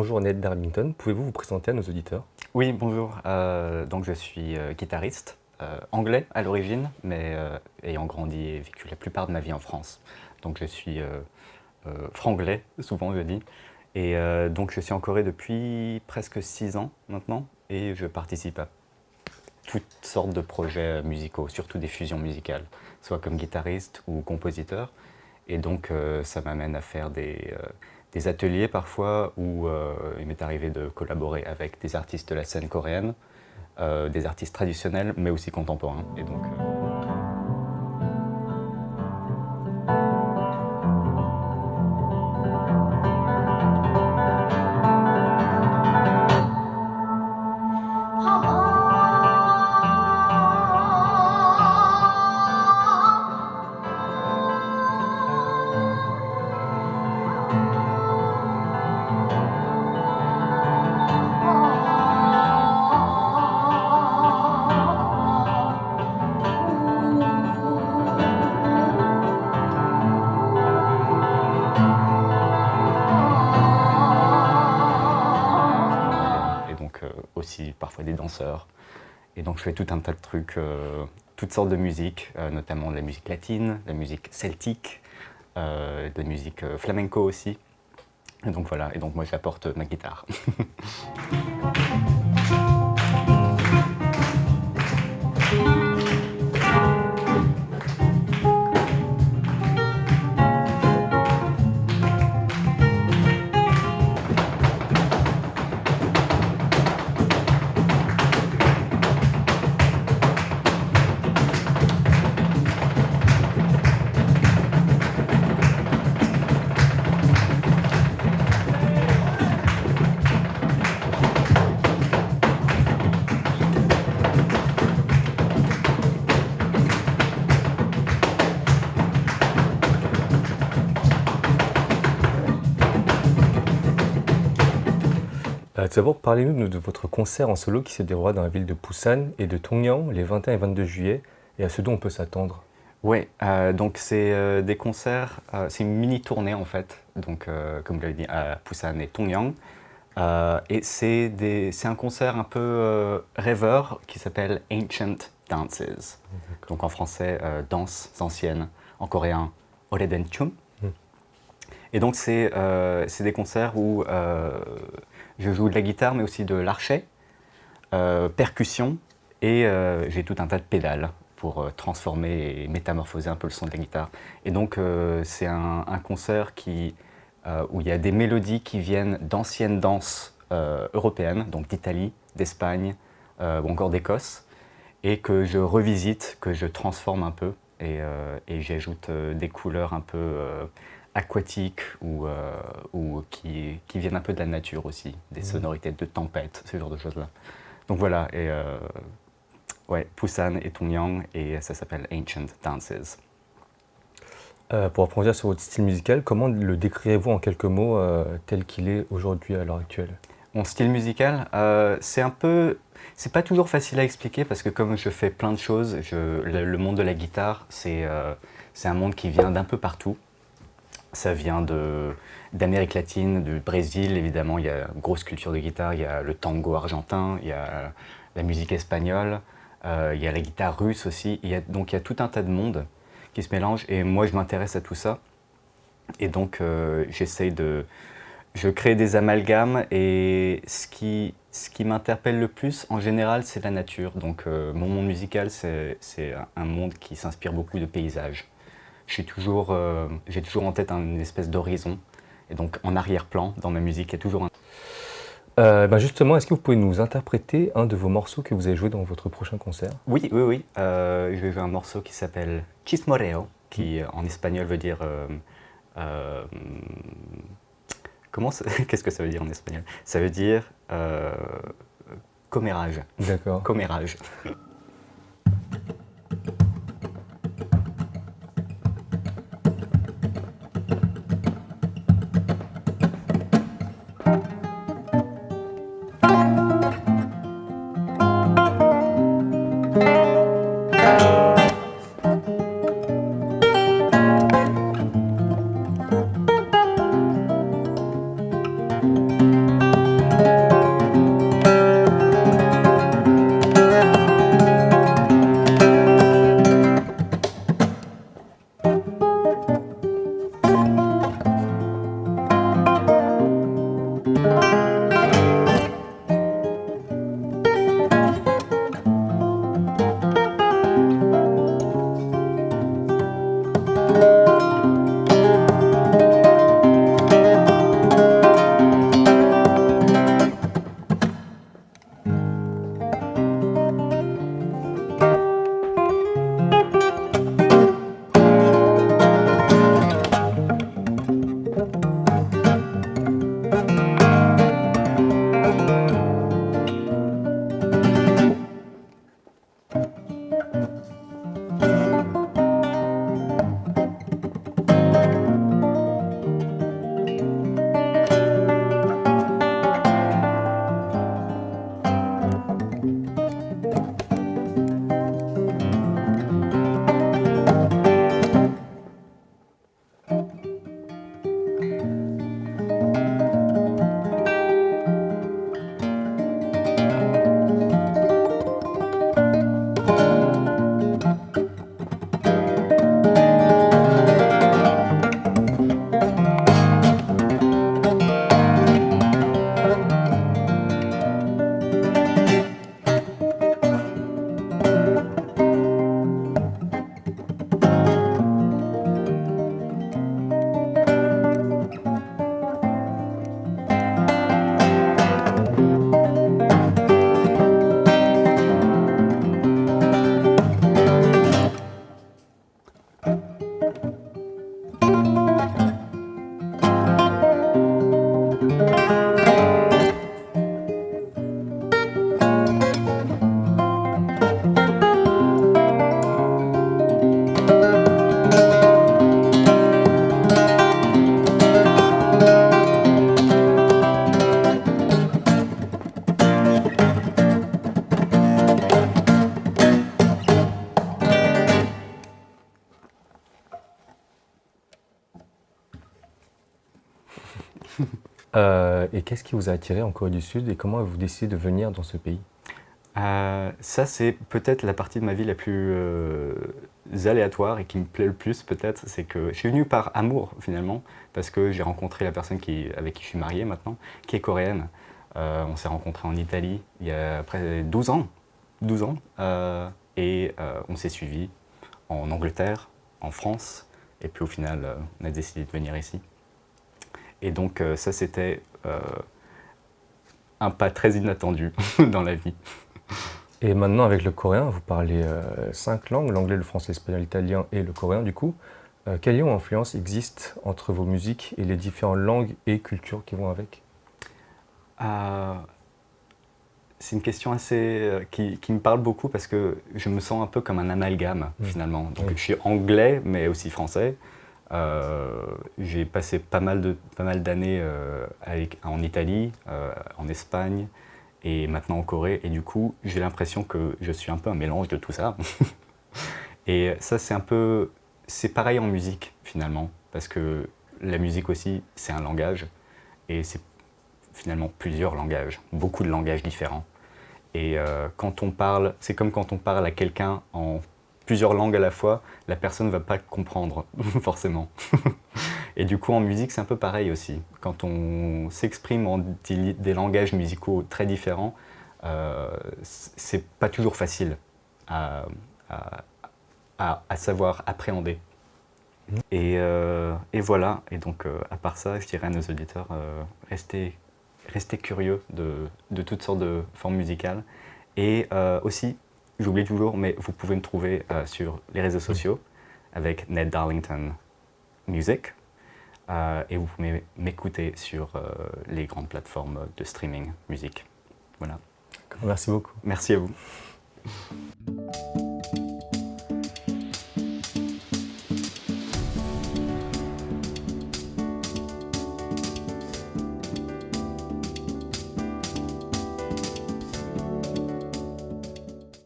bonjour Ned Darlington, pouvez-vous vous présenter à nos auditeurs? Oui, bonjour. Donc je suis guitariste anglais à l'origine, mais ayant grandi et vécu la plupart de ma vie en France. Donc je suis franglais, souvent je dis. Et donc je suis en Corée depuis presque 6 ans maintenant, et je participe à toutes sortes de projets musicaux, surtout des fusions musicales, soit comme guitariste ou compositeur. Et donc ça m'amène à faire des ateliers parfois où il m'est arrivé de collaborer avec des artistes de la scène coréenne, des artistes traditionnels mais aussi contemporains. Et donc, et donc aussi parfois des danseurs. Et donc je fais tout un tas de trucs, toutes sortes de musique, notamment de la musique latine, de la musique celtique, de la musique flamenco aussi. Et donc voilà, et donc moi j'apporte ma guitare. Tout d'abord, parlez-nous de votre concert en solo qui se déroulera dans la ville de Busan et de Tongyang les 21 et 22 juillet et à ce dont on peut s'attendre. Ouais, donc c'est des concerts, c'est une mini tournée en fait, donc comme je l'avais dit à Busan et Tongyang. Et c'est un concert un peu rêveur qui s'appelle Ancient Dances. Donc en français, danses anciennes, en coréen, Oredenchum. Et donc c'est des concerts où je joue de la guitare mais aussi de l'archet, percussion, et j'ai tout un tas de pédales pour transformer et métamorphoser un peu le son de la guitare. Et donc c'est un concert où il y a des mélodies qui viennent d'anciennes danses européennes, donc d'Italie, d'Espagne ou encore d'Écosse, et que je revisite, que je transforme un peu, et j'ajoute des couleurs un peu aquatiques ou qui viennent un peu de la nature aussi, des sonorités de tempête, ce genre de choses-là. Donc voilà, et ouais, Busan et Tongyang, et ça s'appelle Ancient Dances. Pour approfondir sur votre style musical, comment le décrirez-vous en quelques mots tel qu'il est aujourd'hui à l'heure actuelle? Mon style musical, c'est pas toujours facile à expliquer parce que comme je fais plein de choses, le monde de la guitare, c'est un monde qui vient d'un peu partout. Ça vient d'Amérique latine, du Brésil évidemment, il y a une grosse culture de guitare, il y a le tango argentin, il y a la musique espagnole, il y a la guitare russe aussi, donc il y a tout un tas de monde qui se mélange, et moi je m'intéresse à tout ça, et donc je crée des amalgames, et ce qui m'interpelle le plus en général c'est la nature, donc mon monde musical c'est un monde qui s'inspire beaucoup de paysages. J'ai toujours en tête une espèce d'horizon, et donc en arrière-plan dans ma musique il y a toujours un... Justement, est-ce que vous pouvez nous interpréter un de vos morceaux que vous allez jouer dans votre prochain concert? Oui. Je vais jouer un morceau qui s'appelle Chismoreo, qui en espagnol veut dire... qu'est-ce que ça veut dire en espagnol? Ça veut dire commérage. D'accord. Commérage. Et qu'est-ce qui vous a attiré en Corée du Sud et comment avez-vous décidé de venir dans ce pays? Ça, c'est peut-être la partie de ma vie la plus aléatoire et qui me plaît le plus, peut-être. C'est que je suis venu par amour, finalement, parce que j'ai rencontré la personne avec qui je suis marié maintenant, qui est coréenne. On s'est rencontrés en Italie il y a près 12 ans. 12 ans. On s'est suivis en Angleterre, en France, et puis au final, on a décidé de venir ici. Et donc, ça, c'était un pas très inattendu dans la vie. Et maintenant, avec le coréen, vous parlez 5 langues, l'anglais, le français, l'espagnol, l'italien et le coréen, du coup. Quel lien ou influence existe entre vos musiques et les différentes langues et cultures qui vont avec? Euh, c'est une question qui me parle beaucoup parce que je me sens un peu comme un amalgame finalement. Donc Oui. je suis anglais mais aussi français. J'ai passé pas mal d'années en Italie, en Espagne et maintenant en Corée. Et du coup, j'ai l'impression que je suis un peu un mélange de tout ça. Et ça, c'est pareil en musique finalement, parce que la musique aussi, c'est un langage, et c'est finalement plusieurs langages, beaucoup de langages différents. Et quand on parle, c'est comme quand on parle à quelqu'un en plusieurs langues à la fois, la personne ne va pas comprendre forcément. Et du coup, en musique, c'est un peu pareil aussi. Quand on s'exprime en des langages musicaux très différents, c'est pas toujours facile à, à- à savoir appréhender. Et voilà, et donc à part ça, je dirais à nos auditeurs, restez curieux de toutes sortes de formes musicales. Et aussi, j'oublie toujours, mais vous pouvez me trouver sur les réseaux sociaux avec Ned Darlington Music. Et vous pouvez m'écouter sur les grandes plateformes de streaming musique. Voilà. Merci beaucoup. Merci à vous.